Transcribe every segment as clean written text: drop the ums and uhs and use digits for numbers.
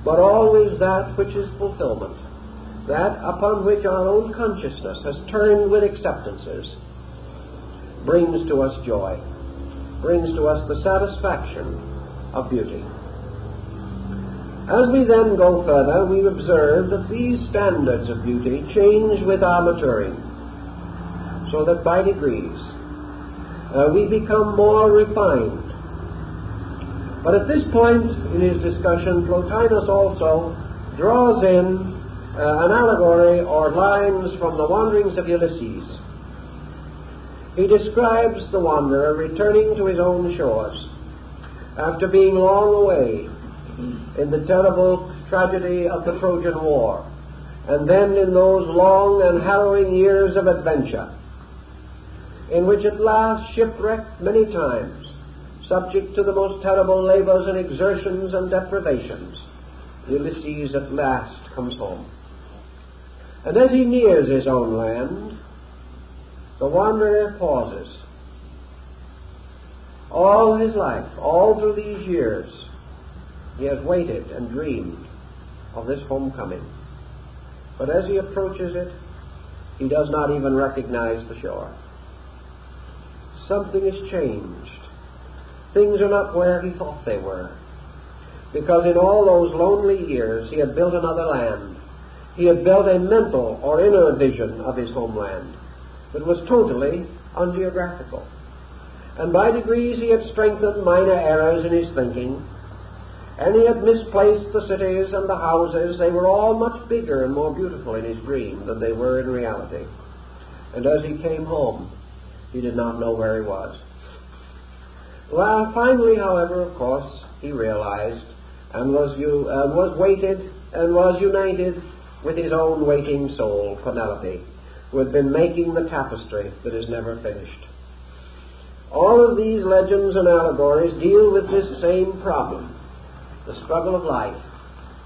but always that which is fulfillment, that upon which our own consciousness has turned with acceptances, brings to us joy, brings to us the satisfaction of beauty. As we then go further, we observe that these standards of beauty change with our maturing, so that by degrees we become more refined. But at this point in his discussion, Plotinus also draws in an allegory or lines from the wanderings of Ulysses. He describes the wanderer returning to his own shores after being long away in the terrible tragedy of the Trojan War, and then in those long and harrowing years of adventure, in which at last, shipwrecked many times, subject to the most terrible labors and exertions and deprivations, Ulysses at last comes home. And as he nears his own land, the wanderer pauses. All his life, all through these years, he has waited and dreamed of this homecoming. But as he approaches it, he does not even recognize the shore. Something has changed. Things are not where he thought they were, because in all those lonely years he had built another land. He had built a mental or inner vision of his homeland that was totally ungeographical. And by degrees he had strengthened minor errors in his thinking, and he had misplaced the cities and the houses. They were all much bigger and more beautiful in his dream than they were in reality. And as he came home, he did not know where he was. Well, finally, however, of course, he realized and was weighted and was united with his own waiting soul, Penelope, who had been making the tapestry that is never finished. All of these legends and allegories deal with this same problem, the struggle of life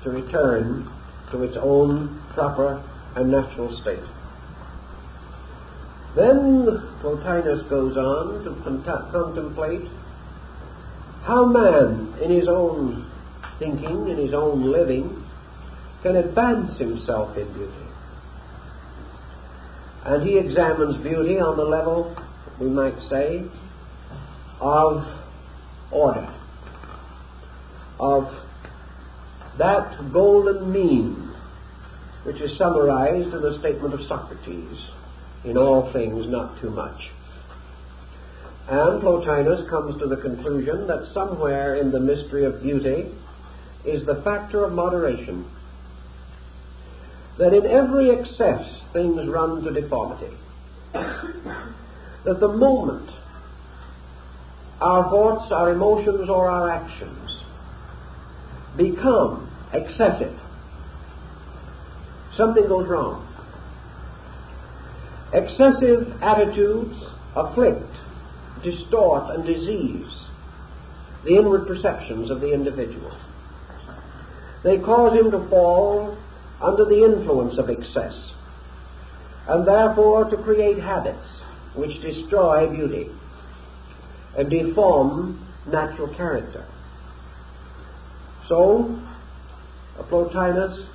to return to its own proper and natural state. Then Plotinus goes on to contemplate how man, in his own thinking, in his own living, can advance himself in beauty. And he examines beauty on the level, we might say, of order, of that golden mean which is summarized in the statement of Socrates, in all things not too much. And Plotinus comes to the conclusion that somewhere in the mystery of beauty is the factor of moderation, that in every excess things run to deformity, that the moment our thoughts, our emotions, or our actions become excessive, something goes wrong. Excessive attitudes afflict, distort, and disease the inward perceptions of the individual. They cause him to fall under the influence of excess, and therefore to create habits which destroy beauty and deform natural character. So, Plotinus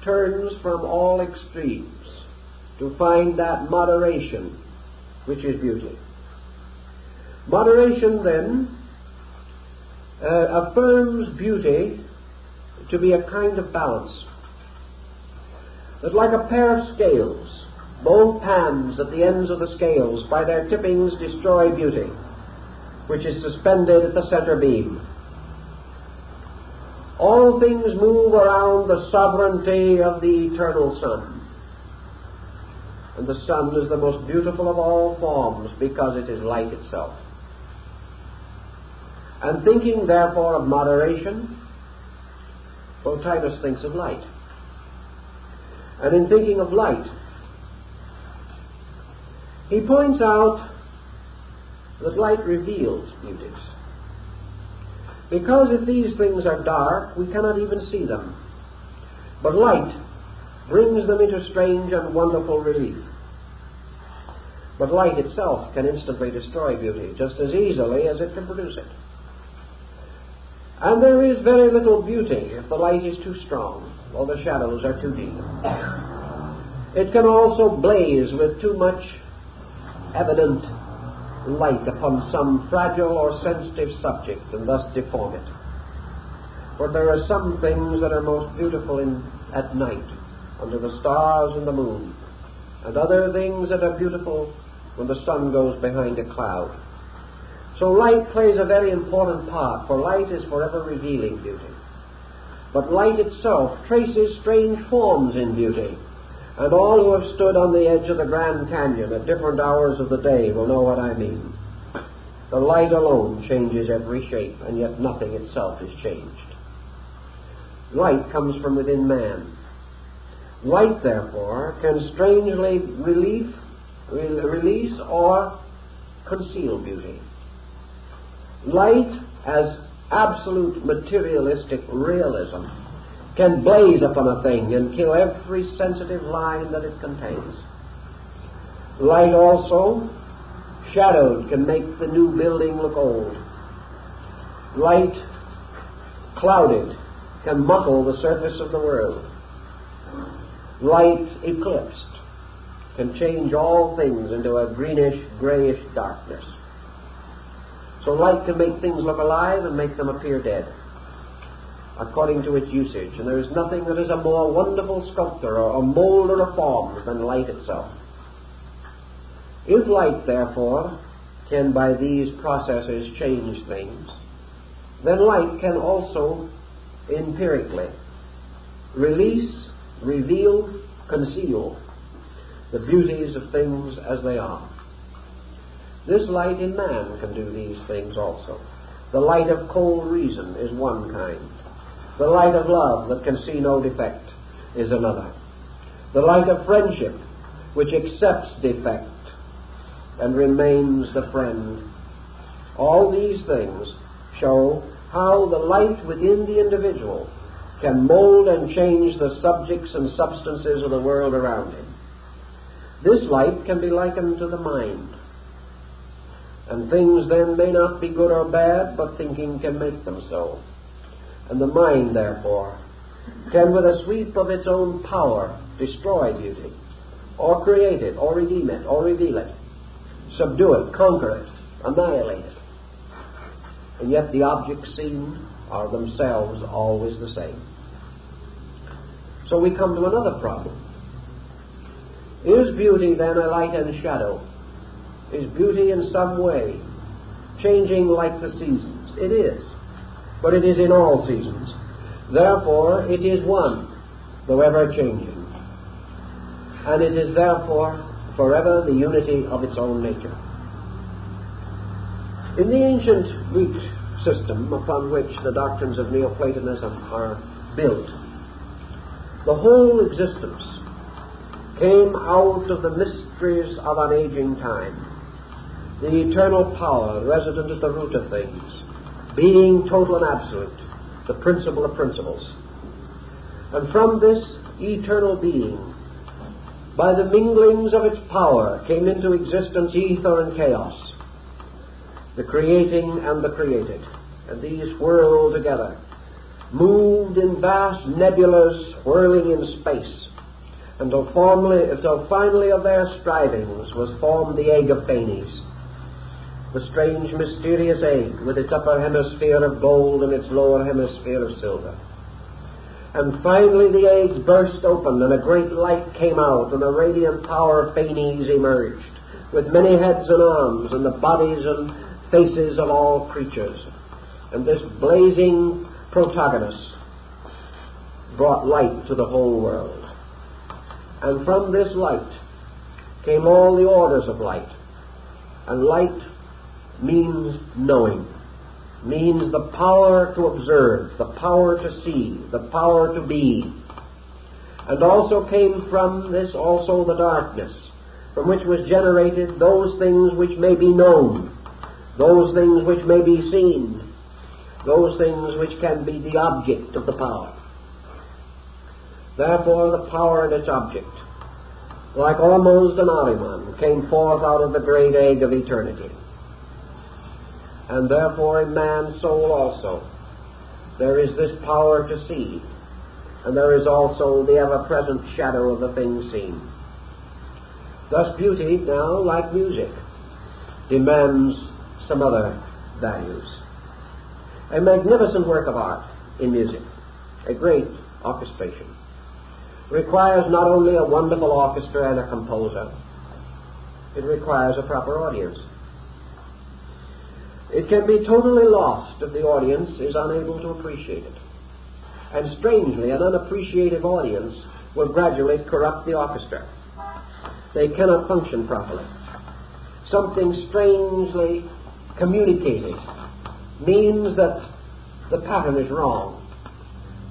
turns from all extremes to find that moderation which is beauty. Moderation, then, affirms beauty to be a kind of balance. That like a pair of scales, both pans at the ends of the scales by their tippings destroy beauty, which is suspended at the center beam. All things move around the sovereignty of the eternal sun. And the sun is the most beautiful of all forms because it is light itself. And thinking, therefore, of moderation, Plotinus thinks of light. And in thinking of light, he points out that light reveals beauties. Because if these things are dark, we cannot even see them. But light brings them into strange and wonderful relief. But light itself can instantly destroy beauty just as easily as it can produce it. And there is very little beauty if the light is too strong or the shadows are too deep. It can also blaze with too much evident light upon some fragile or sensitive subject and thus deform it. For there are some things that are most beautiful at night, under the stars and the moon, and other things that are beautiful when the sun goes behind a cloud. So light plays a very important part, for light is forever revealing beauty. But light itself traces strange forms in beauty, and all who have stood on the edge of the Grand Canyon at different hours of the day will know what I mean. The light alone changes every shape, and yet nothing itself is changed. Light comes from within man. Light, therefore, can strangely release or conceal beauty. Light, as absolute materialistic realism, can blaze upon a thing and kill every sensitive line that it contains. Light also, shadowed, can make the new building look old. Light, clouded, can muffle the surface of the world. Light, eclipsed, can change all things into a greenish, grayish darkness. So light can make things look alive and make them appear dead, according to its usage. And there is nothing that is a more wonderful sculptor or a molder of forms than light itself. If light, therefore, can by these processes change things, then light can also empirically release, reveal, conceal the beauties of things as they are. This light in man can do these things also. The light of cold reason is one kind. The light of love that can see no defect is another. The light of friendship, which accepts defect and remains the friend. All these things show how the light within the individual can mold and change the subjects and substances of the world around him. This light can be likened to the mind. And things then may not be good or bad, but thinking can make them so. And the mind, therefore, can with a sweep of its own power destroy beauty, or create it, or redeem it, or reveal it, subdue it, conquer it, annihilate it. And yet the objects seen are themselves always the same. So we come to another problem. Is beauty then a light and shadow? Is beauty in some way changing like the seasons? It is. But it is in all seasons. Therefore, it is one, though ever changing. And it is therefore forever the unity of its own nature. In the ancient Greek system upon which the doctrines of Neoplatonism are built, the whole existence came out of the mysteries of an aging time, the eternal power resident at the root of things, being total and absolute, the principle of principles. And from this eternal being, by the minglings of its power, came into existence ether and chaos, the creating and the created. And these whirled together, moved in vast nebulas whirling in space, until finally of their strivings was formed the egg of Phanes, the strange mysterious egg with its upper hemisphere of gold and its lower hemisphere of silver. And finally the egg burst open, and a great light came out, and the radiant power of Phanes emerged, with many heads and arms, and the bodies and faces of all creatures. And this blazing protagonist brought light to the whole world. And from this light came all the orders of light. And light means knowing, means the power to observe, the power to see, the power to be. And also came from this also the darkness, from which was generated those things which may be known, those things which may be seen, those things which can be the object of the power. Therefore the power and its object, like almost an Ahriman, came forth out of the great egg of eternity. And therefore in man's soul also there is this power to see, and there is also the ever-present shadow of the thing seen. Thus beauty now, like music, demands some other values. A magnificent work of art in music, a great orchestration, requires not only a wonderful orchestra and a composer, it requires a proper audience. It can be totally lost if the audience is unable to appreciate it. And strangely, an unappreciative audience will gradually corrupt the orchestra. They cannot function properly. Something strangely communicated means that the pattern is wrong.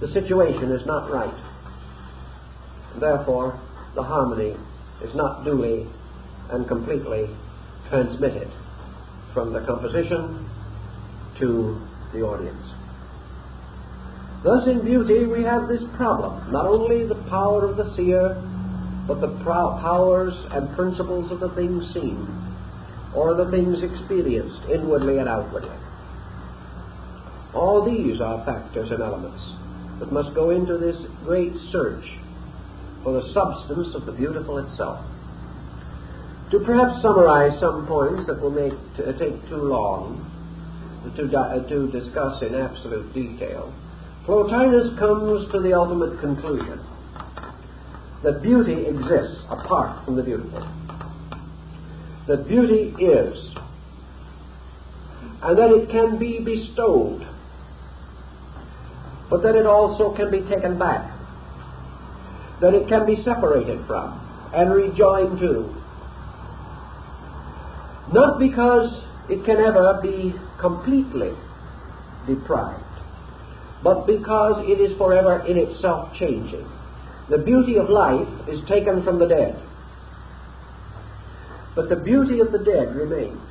The situation is not right. Therefore, the harmony is not duly and completely transmitted from the composition to the audience. Thus in beauty we have this problem, not only the power of the seer, but the powers and principles of the things seen, or the things experienced inwardly and outwardly. All these are factors and elements that must go into this great search for the substance of the beautiful itself. To perhaps summarize some points that will take too long to discuss in absolute detail, Plotinus comes to the ultimate conclusion that beauty exists apart from the beautiful. That beauty is, and that it can be bestowed, but that it also can be taken back, that it can be separated from and rejoined to. Not because it can ever be completely deprived, but because it is forever in itself changing. The beauty of life is taken from the dead, but the beauty of the dead remains,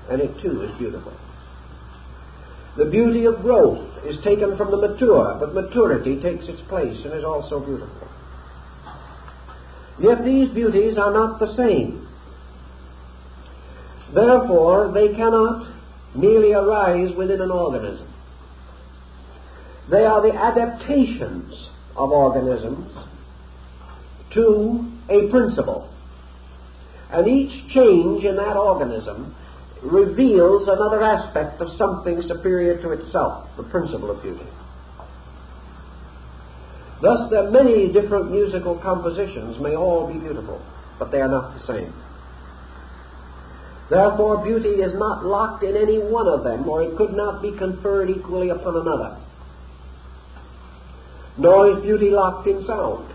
and it too is beautiful. The beauty of growth is taken from the mature, but maturity takes its place and is also beautiful. Yet these beauties are not the same. Therefore, they cannot merely arise within an organism. They are the adaptations of organisms to a principle. And each change in that organism reveals another aspect of something superior to itself, the principle of beauty. Thus, there are many different musical compositions may all be beautiful, but they are not the same. Therefore, beauty is not locked in any one of them, or it could not be conferred equally upon another. Nor is beauty locked in sound,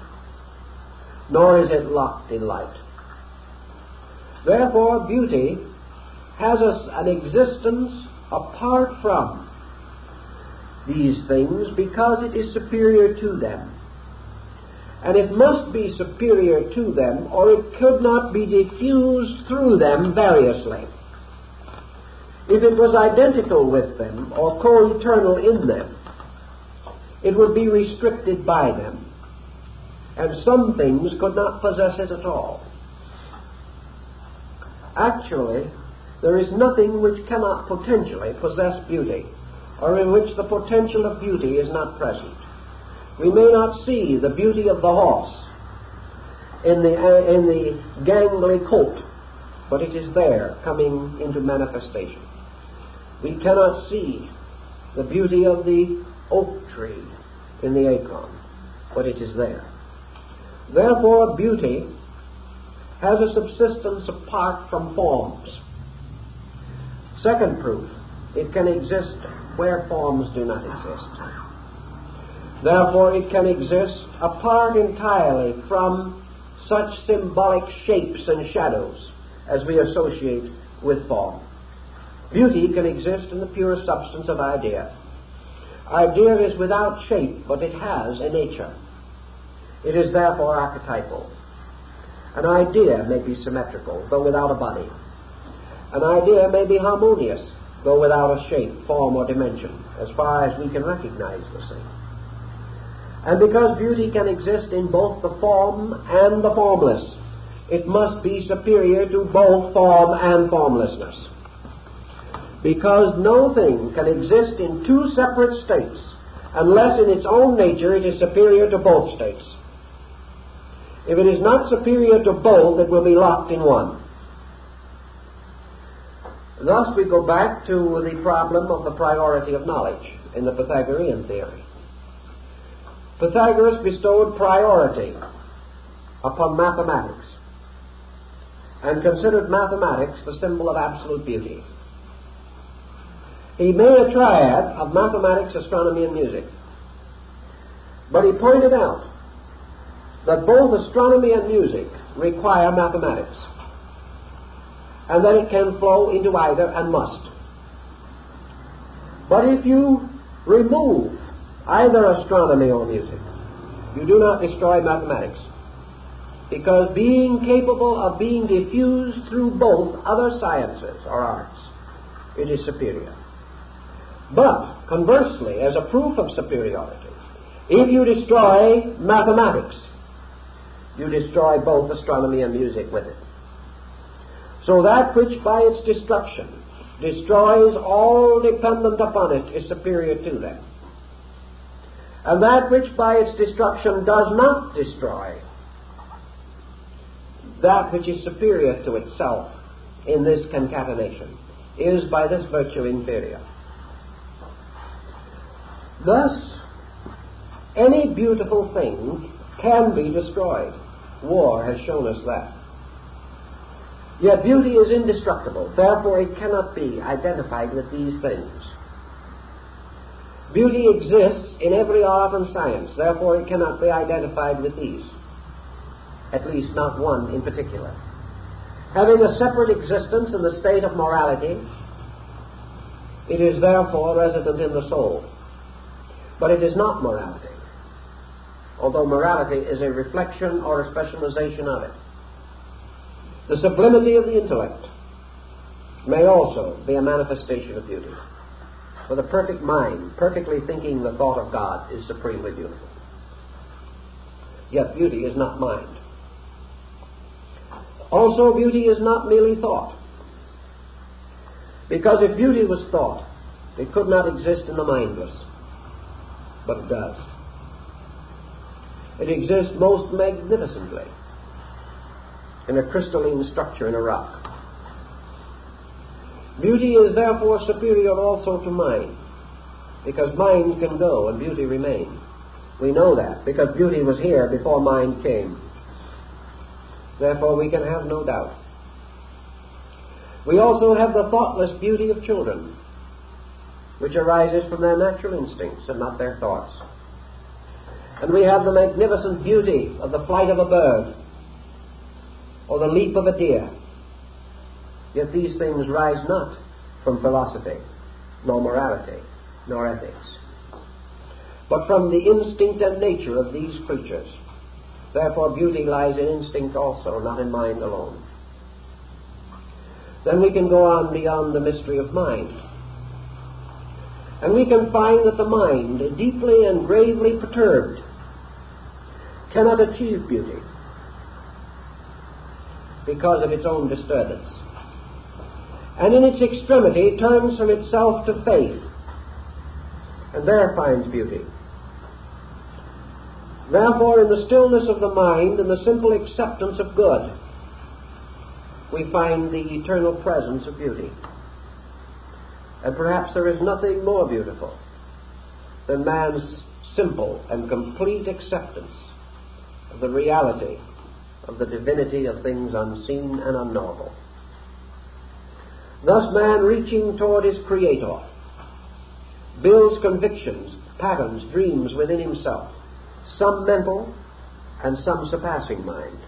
nor is it locked in light. Therefore, beauty has an existence apart from these things because it is superior to them. And it must be superior to them, or it could not be diffused through them variously. If it was identical with them, or co-eternal in them, it would be restricted by them, and some things could not possess it at all. Actually, there is nothing which cannot potentially possess beauty, or in which the potential of beauty is not present. We may not see the beauty of the horse in the gangly coat, but it is there, coming into manifestation. We cannot see the beauty of the oak tree in the acorn, but it is there. Therefore, beauty has a subsistence apart from forms. Second proof, it can exist where forms do not exist. Therefore, it can exist apart entirely from such symbolic shapes and shadows as we associate with form. Beauty can exist in the pure substance of idea. Idea is without shape, but it has a nature. It is therefore archetypal. An idea may be symmetrical, though without a body. An idea may be harmonious, though without a shape, form, or dimension, as far as we can recognize the same. And because beauty can exist in both the form and the formless, it must be superior to both form and formlessness. Because no thing can exist in two separate states unless in its own nature it is superior to both states. If it is not superior to both, it will be locked in one. Thus we go back to the problem of the priority of knowledge in the Pythagorean theory. Pythagoras bestowed priority upon mathematics and considered mathematics the symbol of absolute beauty. He made a triad of mathematics, astronomy, and music. But he pointed out that both astronomy and music require mathematics, and that it can flow into either and must. But if you remove either astronomy or music, you do not destroy mathematics, because being capable of being diffused through both other sciences or arts, it is superior. But, conversely, as a proof of superiority, if you destroy mathematics, you destroy both astronomy and music with it. So that which by its destruction destroys all dependent upon it is superior to them. And that which by its destruction does not destroy, that which is superior to itself in this concatenation, is by this virtue inferior. Thus, any beautiful thing can be destroyed. War has shown us that. Yet beauty is indestructible, therefore it cannot be identified with these things. Beauty exists in every art and science, therefore it cannot be identified with these, at least not one in particular. Having a separate existence in the state of morality, it is therefore resident in the soul. But it is not morality, although morality is a reflection or a specialization of it. The sublimity of the intellect may also be a manifestation of beauty. For the perfect mind, perfectly thinking the thought of God, is supremely beautiful. Yet beauty is not mind. Also, beauty is not merely thought. Because if beauty was thought, it could not exist in the mindless. But it does. It exists most magnificently in a crystalline structure in a rock. Beauty is therefore superior also to mind, because mind can go and beauty remain. We know that, because beauty was here before mind came. Therefore we can have no doubt. We also have the thoughtless beauty of children, which arises from their natural instincts and not their thoughts. And we have the magnificent beauty of the flight of a bird or the leap of a deer. Yet these things rise not from philosophy, nor morality, nor ethics, but from the instinct and nature of these creatures. Therefore beauty lies in instinct also, not in mind alone. Then we can go on beyond the mystery of mind. And we can find that the mind, deeply and gravely perturbed, cannot achieve beauty because of its own disturbance. And in its extremity turns from itself to faith, and there finds beauty. Therefore, in the stillness of the mind and the simple acceptance of good, we find the eternal presence of beauty. And perhaps there is nothing more beautiful than man's simple and complete acceptance of the reality of the divinity of things unseen and unknowable. Thus man, reaching toward his Creator, builds convictions, patterns, dreams within himself, some mental and some surpassing mind.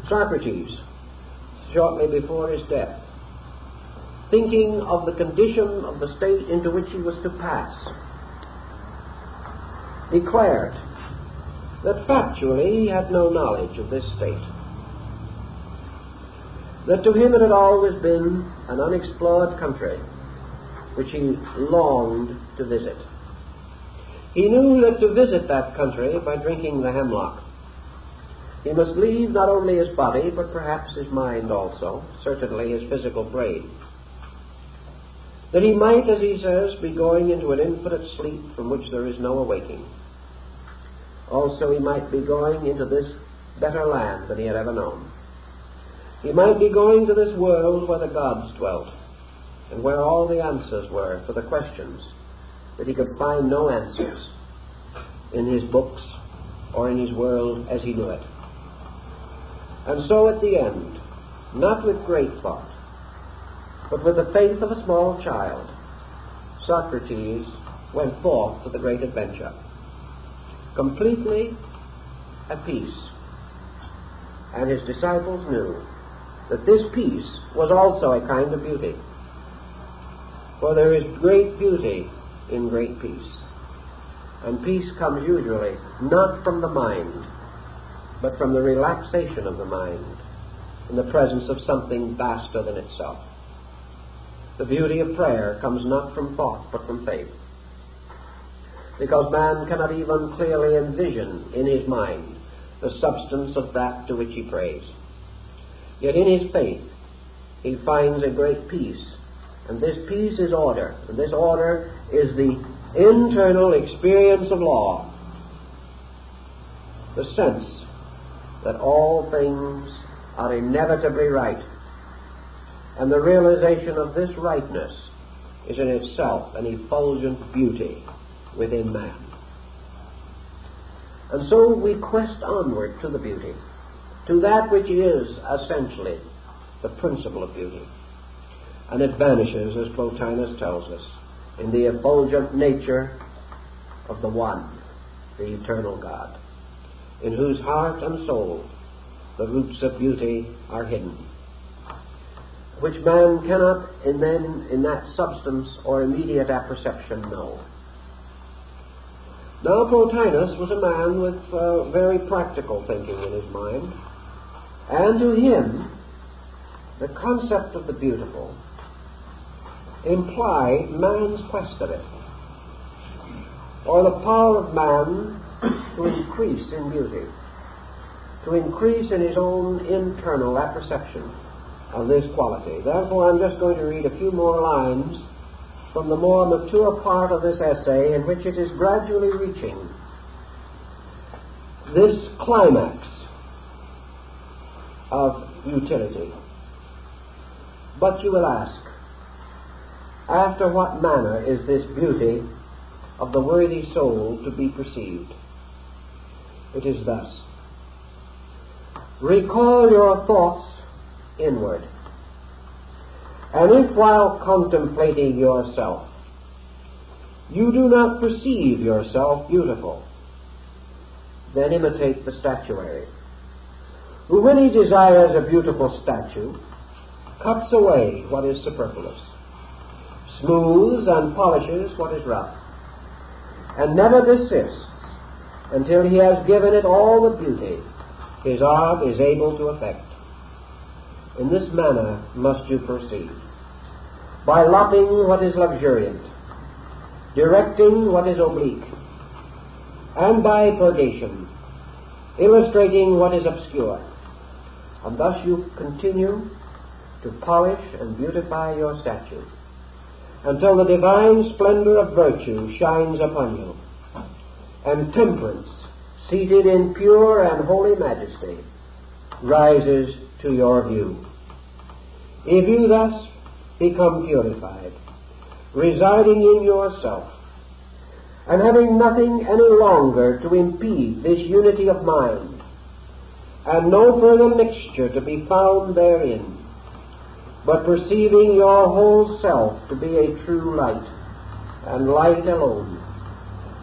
Socrates, shortly before his death, thinking of the condition of the state into which he was to pass, declared that factually he had no knowledge of this state, that to him it had always been an unexplored country which he longed to visit. He knew that to visit that country by drinking the hemlock, he must leave not only his body, but perhaps his mind also, certainly his physical brain. that he might, as he says, be going into an infinite sleep from which there is no awaking. Also, he might be going into this better land than he had ever known. He might be going to this world where the gods dwelt, and where all the answers were for the questions that he could find no answers in his books or in his world as he knew it. And so at the end, not with great thought, but with the faith of a small child, Socrates went forth to the great adventure, completely at peace. And his disciples knew that this peace was also a kind of beauty. For there is great beauty in great peace. And peace comes usually not from the mind, but from the relaxation of the mind in the presence of something vaster than itself. The beauty of prayer comes not from thought, but from faith. Because man cannot even clearly envision in his mind the substance of that to which he prays. Yet in his faith he finds a great peace, and this peace is order, and this order is the internal experience of law, the sense that all things are inevitably right, and the realization of this rightness is in itself an effulgent beauty within man. And so we quest onward to the beauty, to that which is essentially the principle of beauty. And it vanishes, as Plotinus tells us, in the effulgent nature of the One, the eternal God, in whose heart and soul the roots of beauty are hidden, which man cannot in that substance or immediate apperception know. Now Plotinus was a man with very practical thinking in his mind, and to him the concept of the beautiful implied man's quest of it, or the power of man to increase in beauty, to increase in his own internal apperception of this quality. Therefore, I'm just going to read a few more lines from the more mature part of this essay, in which it is gradually reaching this climax of utility. But you will ask, after what manner is this beauty of the worthy soul to be perceived? It is thus. Recall your thoughts inward, and if while contemplating yourself you do not perceive yourself beautiful, then imitate the statuary, who, when he desires a beautiful statue, cuts away what is superfluous, smooths and polishes what is rough, and never desists until he has given it all the beauty his art is able to effect. In this manner must you proceed, by lopping what is luxuriant, directing what is oblique, and by purgation, illustrating what is obscure. And thus you continue to polish and beautify your statue, until the divine splendor of virtue shines upon you, and temperance, seated in pure and holy majesty, rises to your view. If you thus become purified, residing in yourself, and having nothing any longer to impede this unity of mind, and no further mixture to be found therein, but perceiving your whole self to be a true light, and light alone,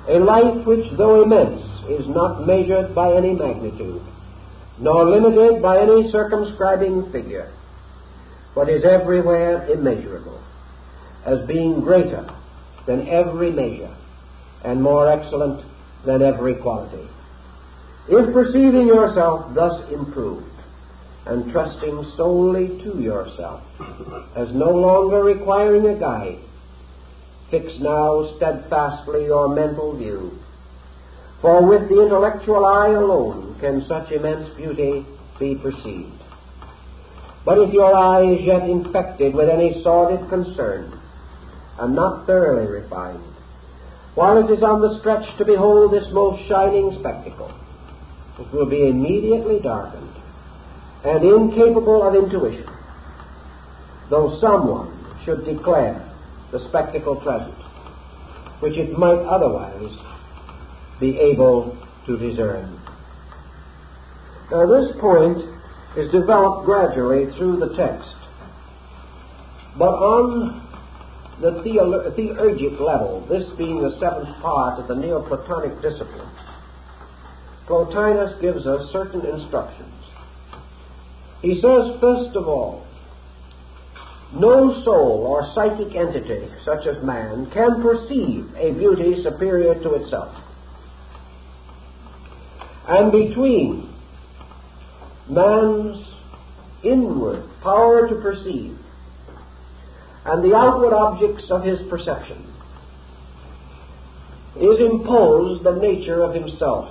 a light which, though immense, is not measured by any magnitude, nor limited by any circumscribing figure, but is everywhere immeasurable, as being greater than every measure, and more excellent than every quality. If perceiving yourself thus improved, and trusting solely to yourself, as no longer requiring a guide, fix now steadfastly your mental view, for with the intellectual eye alone can such immense beauty be perceived. But if your eye is yet infected with any sordid concern, and not thoroughly refined, while it is on the stretch to behold this most shining spectacle, it will be immediately darkened and incapable of intuition, though someone should declare the spectacle present, which it might otherwise be able to discern. Now, this point is developed gradually through the text, but on the theurgic level, this being the seventh part of the Neoplatonic discipline, Plotinus gives us certain instructions. He says, first of all, no soul or psychic entity, such as man, can perceive a beauty superior to itself. And between man's inward power to perceive and the outward objects of his perception is imposed the nature of himself,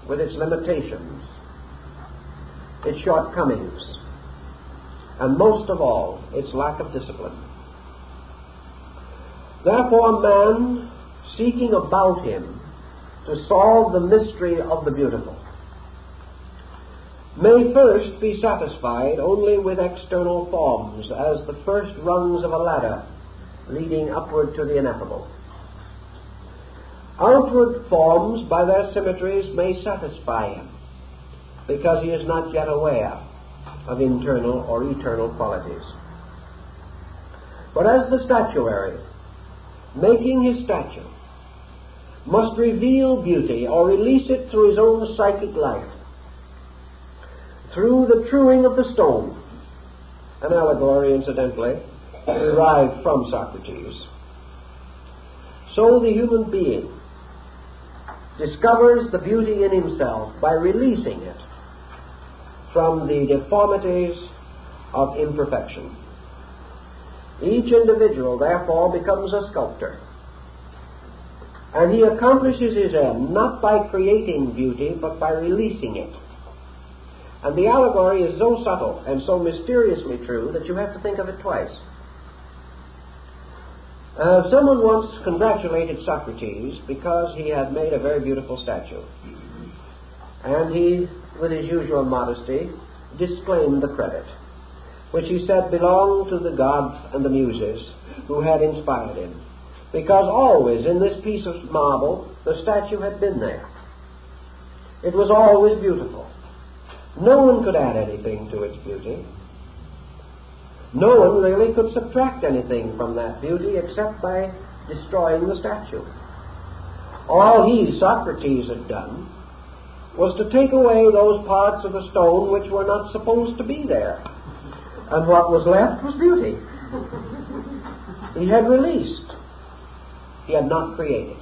with its limitations, its shortcomings, and most of all, its lack of discipline. Therefore, man, seeking about him to solve the mystery of the beautiful, may first be satisfied only with external forms, as the first rungs of a ladder leading upward to the ineffable. Outward forms, by their symmetries, may satisfy him, because he is not yet aware of internal or eternal qualities. But as the statuary, making his statue, must reveal beauty or release it through his own psychic life, through the truing of the stone, an allegory, incidentally, derived from Socrates, so the human being discovers the beauty in himself by releasing it from the deformities of imperfection. Each individual, therefore, becomes a sculptor, and he accomplishes his end not by creating beauty, but by releasing it. And the allegory is so subtle and so mysteriously true that you have to think of it twice. Someone once congratulated Socrates because he had made a very beautiful statue. And he, with his usual modesty, disclaimed the credit, which he said belonged to the gods and the muses who had inspired him, because always in this piece of marble the statue had been there. It was always beautiful. No one could add anything to its beauty. No one really could subtract anything from that beauty except by destroying the statue. All he, Socrates, had done was to take away those parts of the stone which were not supposed to be there. And what was left was beauty. He had released. He had not created.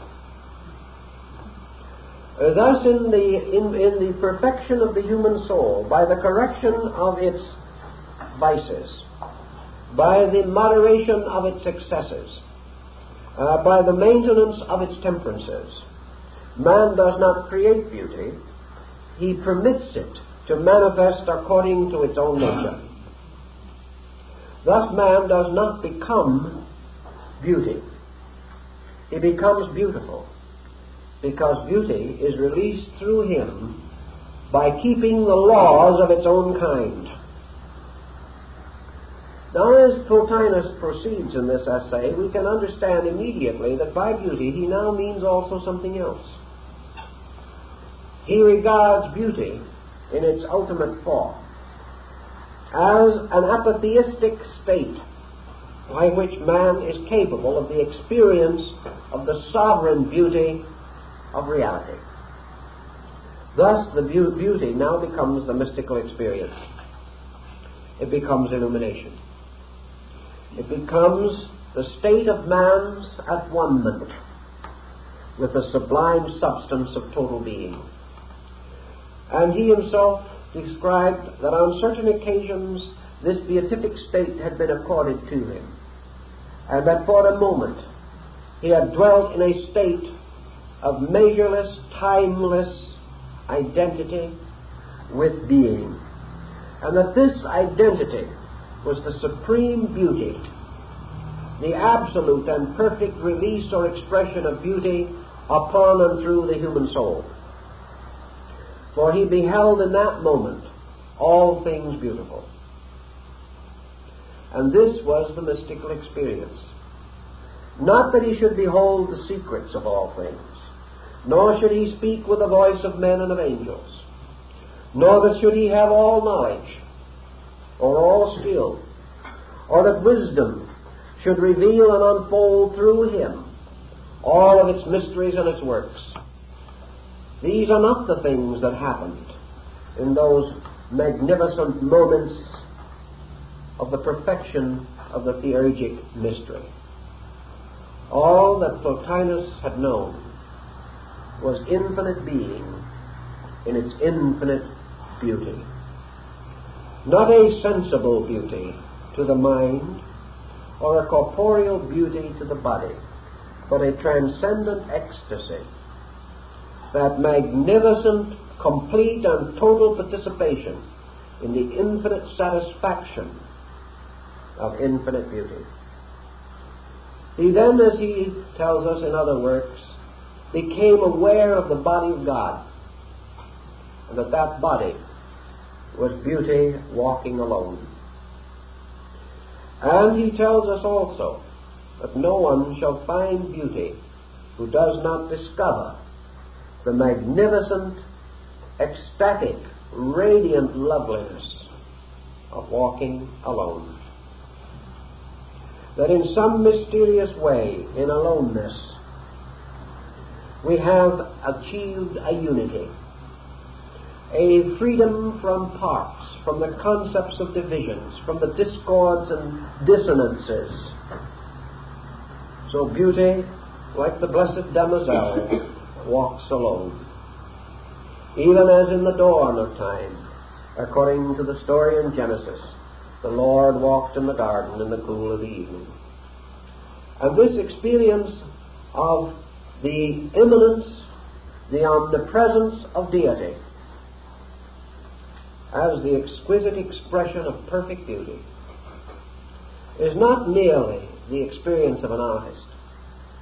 Thus, in the perfection of the human soul, by the correction of its vices, by the moderation of its excesses, by the maintenance of its temperances, man does not create beauty, he permits it to manifest according to its own nature. Thus man does not become beauty. He becomes beautiful, because beauty is released through him by keeping the laws of its own kind. Now, as Plotinus proceeds in this essay, we can understand immediately that by beauty he now means also something else. He regards beauty in its ultimate form as an apatheistic state by which man is capable of the experience of the sovereign beauty of reality. Thus, the beauty now becomes the mystical experience. It becomes illumination. It becomes the state of man's at-one-ment with the sublime substance of total being. And he himself described that on certain occasions this beatific state had been accorded to him, and that for a moment he had dwelt in a state of measureless, timeless identity with being, and that this identity was the supreme beauty, the absolute and perfect release or expression of beauty upon and through the human soul. For he beheld in that moment all things beautiful. And this was the mystical experience. Not that he should behold the secrets of all things, nor should he speak with the voice of men and of angels, nor that should he have all knowledge, or all skill, or that wisdom should reveal and unfold through him all of its mysteries and its works. These are not the things that happened in those magnificent moments of the perfection of the theurgic mystery. All that Plotinus had known was infinite being in its infinite beauty. Not a sensible beauty to the mind or a corporeal beauty to the body, but a transcendent ecstasy, that magnificent, complete and total participation in the infinite satisfaction of infinite beauty. He then, as he tells us in other works, became aware of the body of God, and that body was beauty walking alone. And he tells us also that no one shall find beauty who does not discover the magnificent, ecstatic, radiant loveliness of walking alone. That in some mysterious way, in aloneness, we have achieved a unity, a freedom from parts, from the concepts of divisions, from the discords and dissonances. So beauty, like the blessed damozel, walks alone. Even as in the dawn of time, according to the story in Genesis, the Lord walked in the garden in the cool of the evening. And this experience of the immanence, the omnipresence of deity, as the exquisite expression of perfect beauty, is not merely the experience of an artist.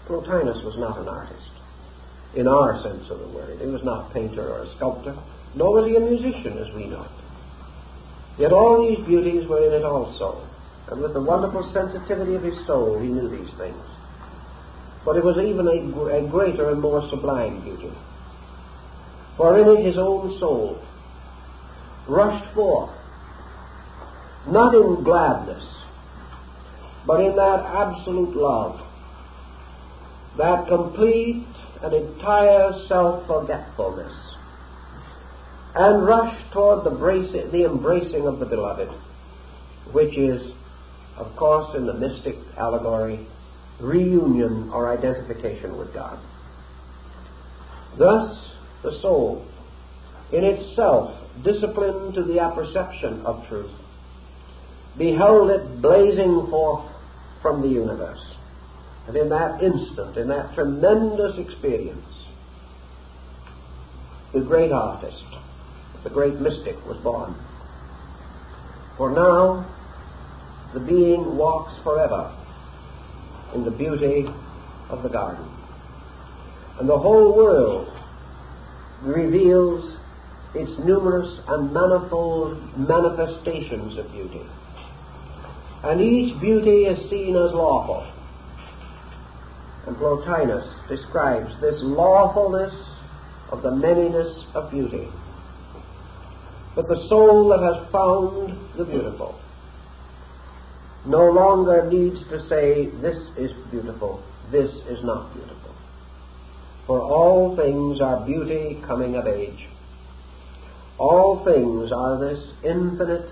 Plotinus was not an artist, in our sense of the word. He was not a painter or a sculptor, nor was he a musician as we know it. Yet all these beauties were in it also, and with the wonderful sensitivity of his soul he knew these things. But it was even a greater and more sublime beauty. For in it his own soul rushed forth, not in gladness, but in that absolute love, that complete and entire self-forgetfulness, and rushed toward the embracing of the beloved, which is, of course, in the mystic allegory, reunion or identification with God. Thus, the soul, in itself disciplined to the apperception of truth, beheld it blazing forth from the universe. And in that instant, in that tremendous experience, the great artist, the great mystic was born. For now, the being walks forever in the beauty of the garden. And the whole world reveals its numerous and manifold manifestations of beauty. And each beauty is seen as lawful. And Plotinus describes this lawfulness of the manyness of beauty. But the soul that has found the beautiful no longer needs to say, this is beautiful, this is not beautiful. For all things are beauty coming of age. All things are this infinite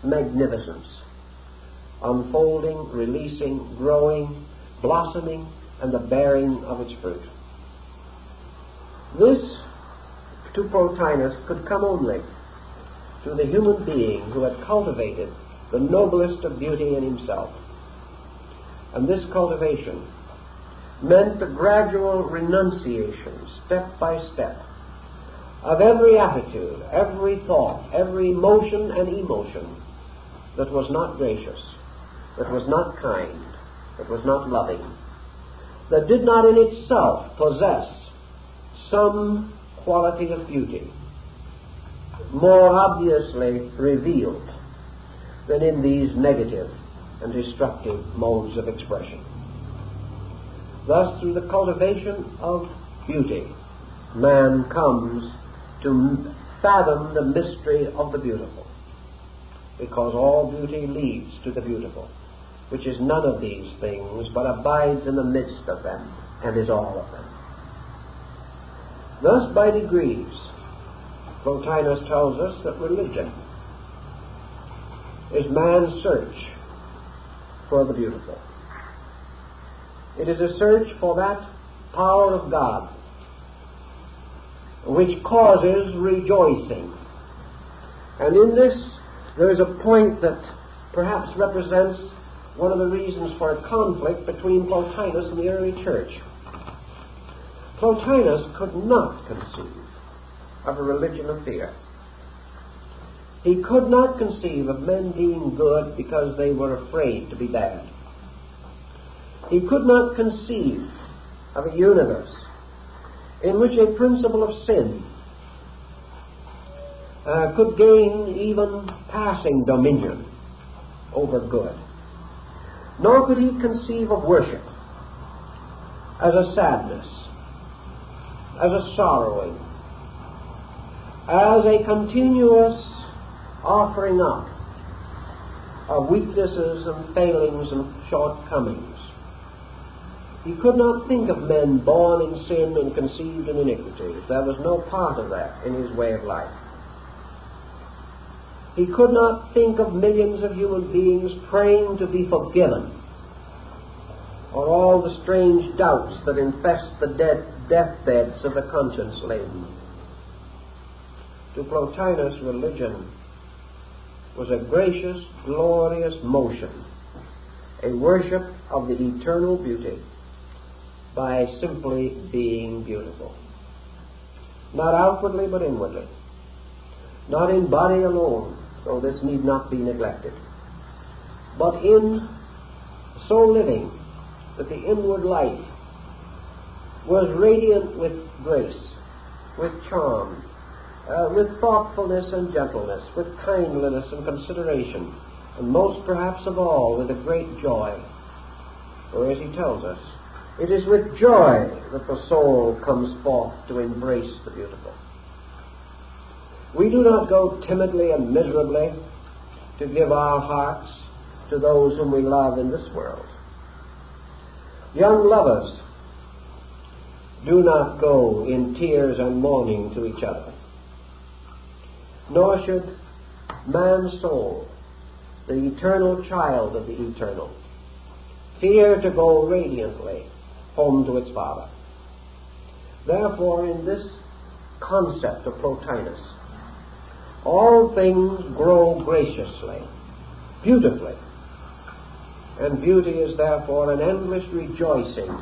magnificence, unfolding, releasing, growing, blossoming, and the bearing of its fruit. This, to Plotinus, could come only to the human being who had cultivated the noblest of beauty in himself. And this cultivation meant the gradual renunciation, step by step, of every attitude, every thought, every motion and emotion that was not gracious, that was not kind, that was not loving, that did not in itself possess some quality of beauty more obviously revealed than in these negative and destructive modes of expression. Thus, through the cultivation of beauty, man comes to fathom the mystery of the beautiful, because all beauty leads to the beautiful, which is none of these things, but abides in the midst of them, and is all of them. Thus, by degrees, Plotinus tells us that religion is man's search for the beautiful. It is a search for that power of God which causes rejoicing. And in this, there is a point that perhaps represents one of the reasons for a conflict between Plotinus and the early church. Plotinus could not conceive of a religion of fear. He could not conceive of men being good because they were afraid to be bad. He could not conceive of a universe in which a principle of sin could gain even passing dominion over good. Nor could he conceive of worship as a sadness, as a sorrowing, as a continuous offering up of weaknesses and failings and shortcomings. He could not think of men born in sin and conceived in iniquity. There was no part of that in his way of life. He could not think of millions of human beings praying to be forgiven, or all the strange doubts that infest the deathbeds of the conscience-laden. To Plotinus, religion was a gracious, glorious motion, a worship of the eternal beauty by simply being beautiful. Not outwardly, but inwardly. Not in body alone, though this need not be neglected, but in so living that the inward life was radiant with grace, with charm, with thoughtfulness and gentleness, with kindliness and consideration, and most perhaps of all with a great joy. For as he tells us, it is with joy that the soul comes forth to embrace the beautiful. We do not go timidly and miserably to give our hearts to those whom we love in this world. Young lovers do not go in tears and mourning to each other. Nor should man's soul, the eternal child of the eternal, fear to go radiantly home to its Father. Therefore, in this concept of Plotinus, all things grow graciously, beautifully, and beauty is therefore an endless rejoicing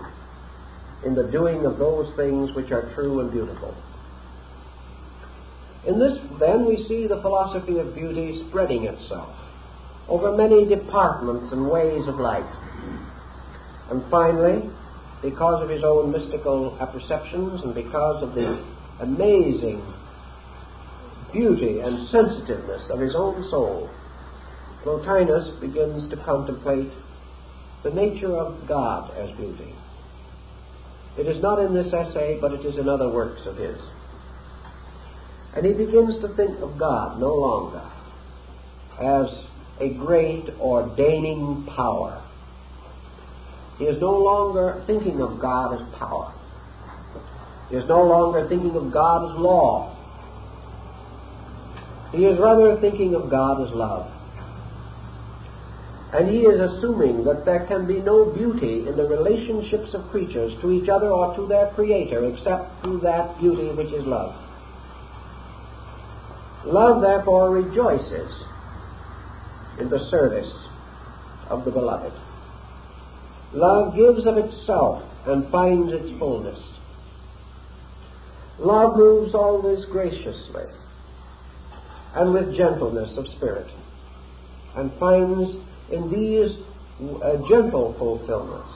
in the doing of those things which are true and beautiful. In this, then, we see the philosophy of beauty spreading itself over many departments and ways of life. And finally, because of his own mystical apperceptions and because of the amazing beauty and sensitiveness of his own soul, Plotinus begins to contemplate the nature of God as beauty. It is not in this essay, but it is in other works of his. And he begins to think of God no longer as a great ordaining power. He is no longer thinking of God as power. He is no longer thinking of God as law. He is rather thinking of God as love. And he is assuming that there can be no beauty in the relationships of creatures to each other or to their Creator except through that beauty which is love. Love, therefore, rejoices in the service of the beloved. Love gives of itself and finds its fullness. Love moves always graciously and with gentleness of spirit, and finds in these gentle fulfillments,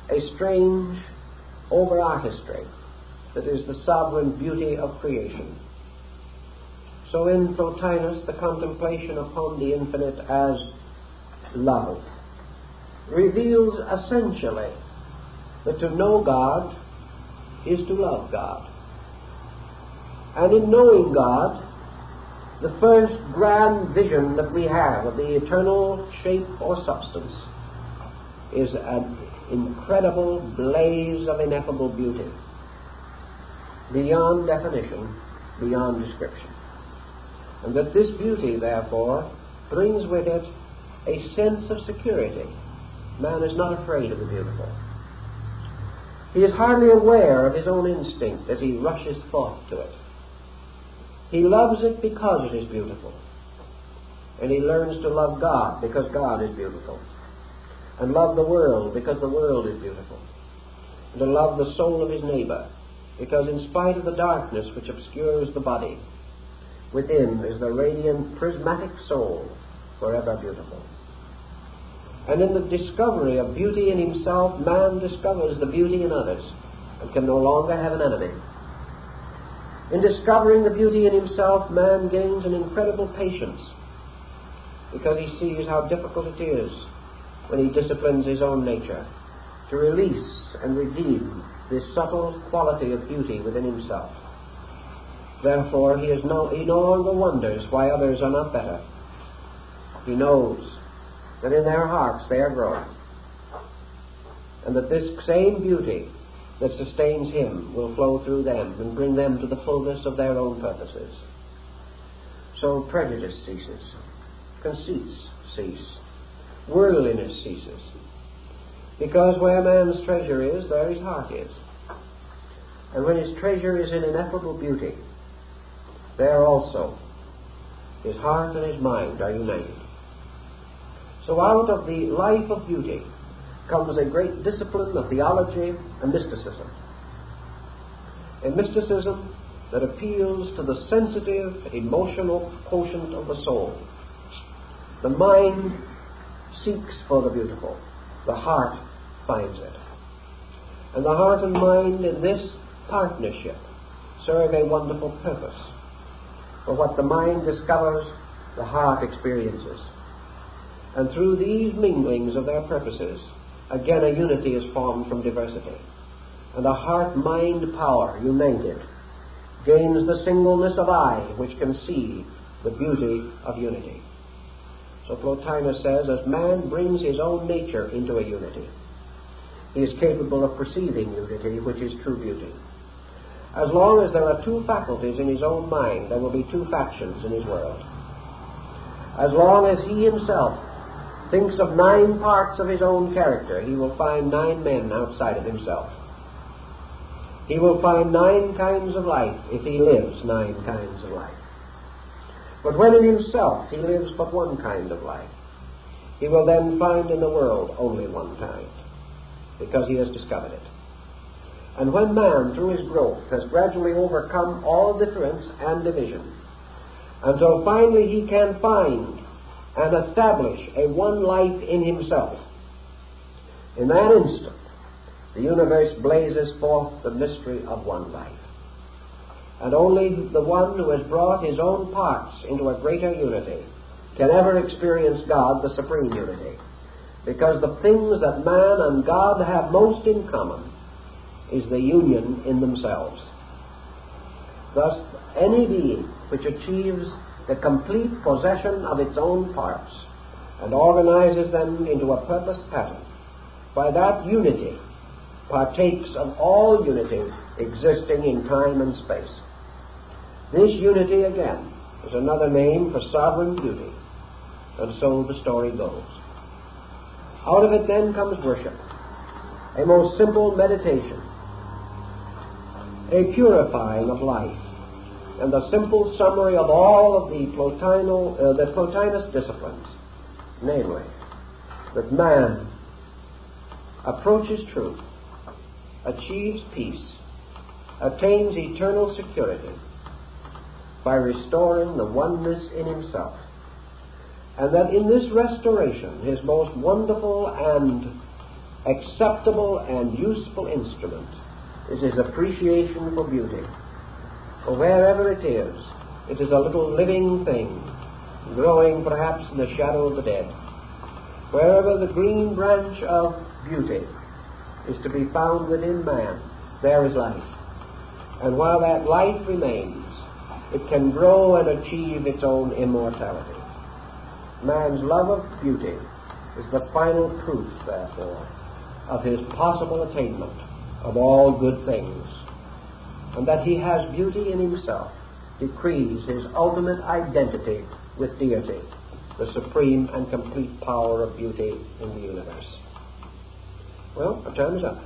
a strange over-artistry that is the sovereign beauty of creation. So in Plotinus, the contemplation upon the infinite as love reveals essentially that to know God is to love God. And in knowing God, the first grand vision that we have of the eternal shape or substance is an incredible blaze of ineffable beauty, beyond definition, beyond description. And that this beauty, therefore, brings with it a sense of security. Man is not afraid of the beautiful. He is hardly aware of his own instinct as he rushes forth to it. He loves it because it is beautiful. And he learns to love God because God is beautiful. And love the world because the world is beautiful. And to love the soul of his neighbor because in spite of the darkness which obscures the body, within is the radiant prismatic soul, forever beautiful. And in the discovery of beauty in himself, man discovers the beauty in others and can no longer have an enemy. In discovering the beauty in himself, man gains an incredible patience because he sees how difficult it is when he disciplines his own nature to release and redeem this subtle quality of beauty within himself. Therefore, he no longer wonders why others are not better. He knows that in their hearts they are growing, and that this same beauty that sustains him will flow through them and bring them to the fullness of their own purposes. So prejudice ceases, conceits cease, worldliness ceases, because where man's treasure is, there his heart is. And when his treasure is in ineffable beauty, there also his heart and his mind are united. So out of the life of beauty comes a great discipline of theology and mysticism. A mysticism that appeals to the sensitive, emotional quotient of the soul. The mind seeks for the beautiful. The heart finds it. And the heart and mind in this partnership serve a wonderful purpose. For what the mind discovers, the heart experiences. And through these minglings of their purposes, again a unity is formed from diversity. And the heart-mind power, united, gains the singleness of eye which can see the beauty of unity. So Plotinus says, as man brings his own nature into a unity, he is capable of perceiving unity, which is true beauty. As long as there are two faculties in his own mind, there will be two factions in his world. As long as he himself thinks of 9 parts of his own character, he will find 9 men outside of himself. He will find 9 kinds of life if he lives 9 kinds of life. But when in himself he lives but one kind of life, he will then find in the world only one kind, because he has discovered it. And when man, through his growth, has gradually overcome all difference and division, until finally he can find and establish a one life in himself, in that instant, the universe blazes forth the mystery of one life. And only the one who has brought his own parts into a greater unity can ever experience God, the supreme unity. Because the things that man and God have most in common is the union in themselves. Thus, any being which achieves the complete possession of its own parts and organizes them into a purposed pattern, by that unity partakes of all unity existing in time and space. This unity, again, is another name for sovereign beauty, and so the story goes. Out of it then comes worship, a most simple meditation, a purifying of life, and the simple summary of all of the Plotinus disciplines, namely, that man approaches truth, achieves peace, attains eternal security by restoring the oneness in himself, and that in this restoration his most wonderful and acceptable and useful instrument is his appreciation for beauty. For wherever it is a little living thing, growing perhaps in the shadow of the dead. Wherever the green branch of beauty is to be found within man, there is life. And while that life remains, it can grow and achieve its own immortality. Man's love of beauty is the final proof, therefore, of his possible attainment of all good things. And that he has beauty in himself decrees his ultimate identity with deity, the supreme and complete power of beauty in the universe. Well, our time is up.